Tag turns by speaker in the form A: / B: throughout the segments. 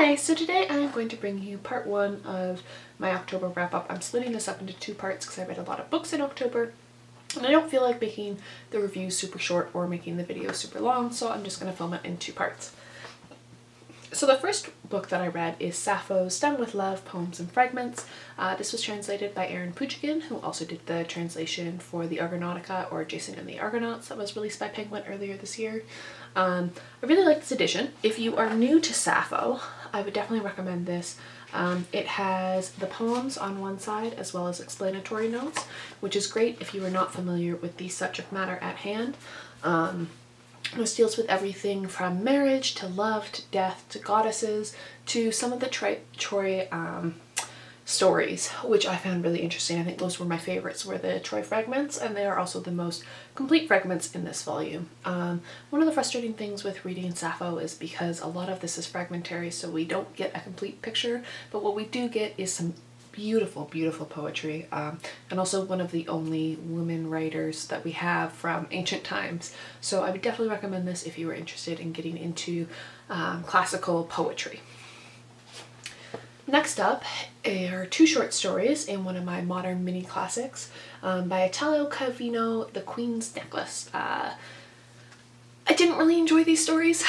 A: Hi, so today I'm going to bring you part one of my October wrap up. I'm splitting this up into two parts because I read a lot of books in October and I don't feel like making the review super short or making the video super long, so I'm just going to film it in two parts. So the first book that I read is Sappho's Stung with Love, Poems and Fragments. This was translated by Erin Puchigan, who also did the translation for the Argonautica, or Jason and the Argonauts, that was released by Penguin earlier this year. I really like this edition. If you are new to Sappho, I would definitely recommend this. It has the poems on one side as well as explanatory notes, which is great if you are not familiar with the subject matter at hand. This deals with everything from marriage to love to death to goddesses to some of the Troy stories, which I found really interesting. I think those were my favorites, were the Troy fragments, and they are also the most complete fragments in this volume. One of the frustrating things with reading Sappho is because a lot of this is fragmentary, so we don't get a complete picture, but what we do get is some beautiful, beautiful poetry, and also one of the only women writers that we have from ancient times. So I would definitely recommend this if you were interested in getting into classical poetry. Next up are two short stories in one of my modern mini classics by Italo Calvino, The Queen's Necklace. I didn't really enjoy these stories.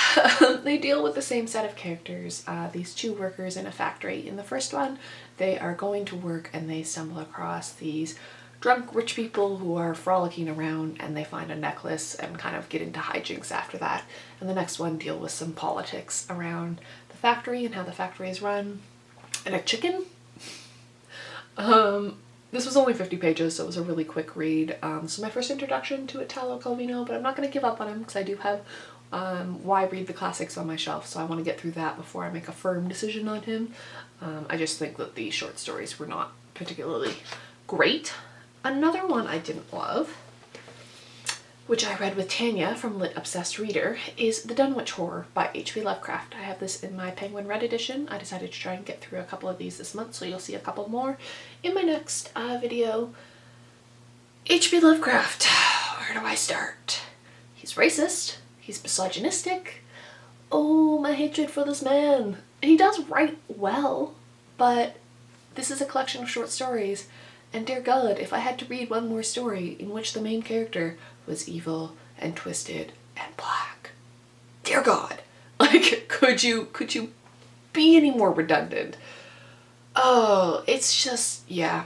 A: They deal with the same set of characters, these two workers in a factory. In the first one, they are going to work and they stumble across these drunk rich people who are frolicking around, and they find a necklace and kind of get into hijinks after that. And the next one deal with some politics around the factory and how the factory is run. And a chicken. This was only 50 pages, so it was a really quick read. This is my first introduction to Italo Calvino, but I'm not going to give up on him because I do have Why Read the Classics on my shelf, so I want to get through that before I make a firm decision on him. I just think that the short stories were not particularly great. Another one I didn't love, which I read with Tanya from Lit Obsessed Reader, is The Dunwich Horror by H.P. Lovecraft. I have this in my Penguin Red edition. I decided to try and get through a couple of these this month, so you'll see a couple more in my next video. H.P. Lovecraft, where do I start? He's racist, he's misogynistic. Oh, my hatred for this man. He does write well, but this is a collection of short stories, and dear God, if I had to read one more story in which the main character was evil and twisted and black, dear God, like, could you be any more redundant? Oh, it's just, yeah,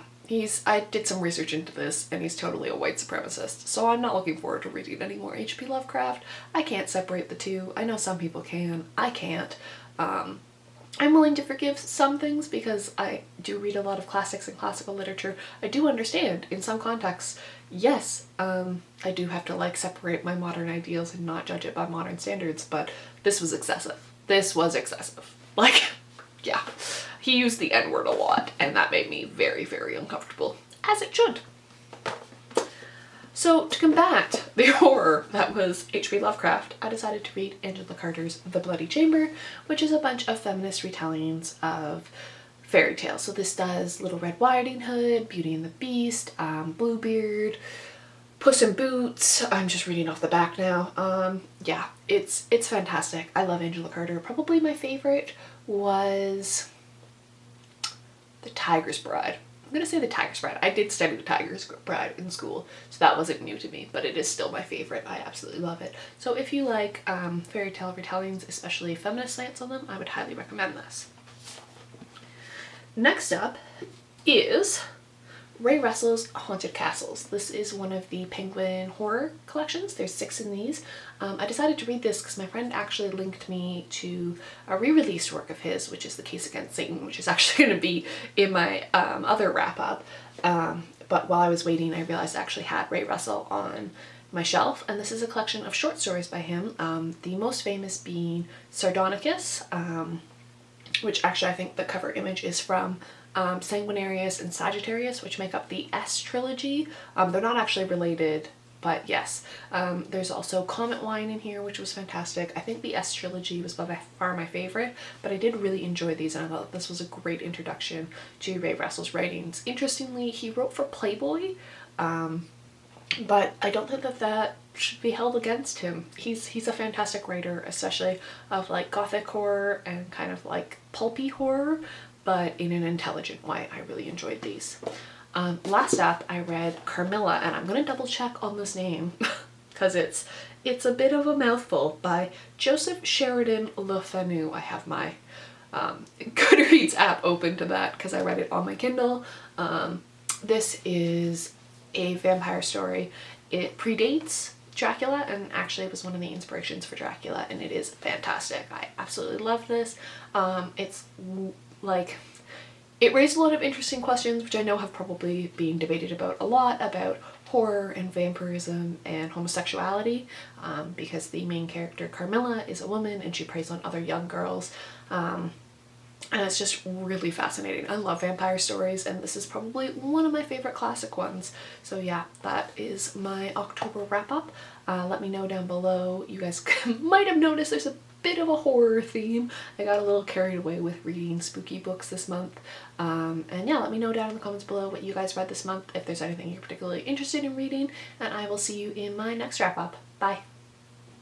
A: I did some research into this, and he's totally a white supremacist, so I'm not looking forward to reading any more H.P. Lovecraft. I can't separate the two. I know some people can. I can't. I'm willing to forgive some things because I do read a lot of classics and classical literature. I do understand in some contexts, yes, I do have to like separate my modern ideals and not judge it by modern standards, but this was excessive. This was excessive. Like, yeah, he used the N-word a lot, and that made me very, very uncomfortable, as it should. So to combat the horror that was H.P. Lovecraft, I decided to read Angela Carter's The Bloody Chamber, which is a bunch of feminist retellings of fairy tales. So this does Little Red Riding Hood, Beauty and the Beast, Bluebeard, Puss in Boots. I'm just reading off the back now. Yeah, it's fantastic. I love Angela Carter. Probably my favorite was The Tiger's Bride. I'm gonna say The Tiger's Bride. I did study The Tiger's Bride in school, so that wasn't new to me, but it is still my favorite. I absolutely love it. So if you like fairy tale retellings, especially feminist slants on them, I would highly recommend this. Next up is Ray Russell's Haunted Castles. This is one of the Penguin horror collections. There's 6 in these. I decided to read this because my friend actually linked me to a re-released work of his, which is The Case Against Satan, which is actually going to be in my other wrap-up. But while I was waiting, I realized I actually had Ray Russell on my shelf, and this is a collection of short stories by him, the most famous being Sardonicus, which actually I think the cover image is from Sanguinarius and Sagittarius, which make up the S trilogy. They're not actually related, but yes. There's also Comet Wine in here, which was fantastic. I think the S trilogy was by far my favorite, but I did really enjoy these, and I thought this was a great introduction to Ray Russell's writings. Interestingly, he wrote for Playboy, but I don't think that should be held against him. He's a fantastic writer, especially of like gothic horror and kind of like pulpy horror, but in an intelligent way. I really enjoyed these. Last up, I read Carmilla, and I'm gonna double check on this name because it's a bit of a mouthful, by Joseph Sheridan Le Fanu. I have my Goodreads app open to that because I read it on my Kindle. This is a vampire story. It predates Dracula and actually was one of the inspirations for Dracula, and it is fantastic. I absolutely love this. It's like, it raised a lot of interesting questions, which I know have probably been debated about a lot, about horror and vampirism and homosexuality, because the main character Carmilla is a woman and she preys on other young girls. And it's just really fascinating. I love vampire stories, and this is probably one of my favorite classic ones. So yeah, that is my October wrap up. Let me know down below. You guys might have noticed there's a bit of a horror theme. I got a little carried away with reading spooky books this month. And yeah, let me know down in the comments below what you guys read this month, if there's anything you're particularly interested in reading, and I will see you in my next wrap up. Bye!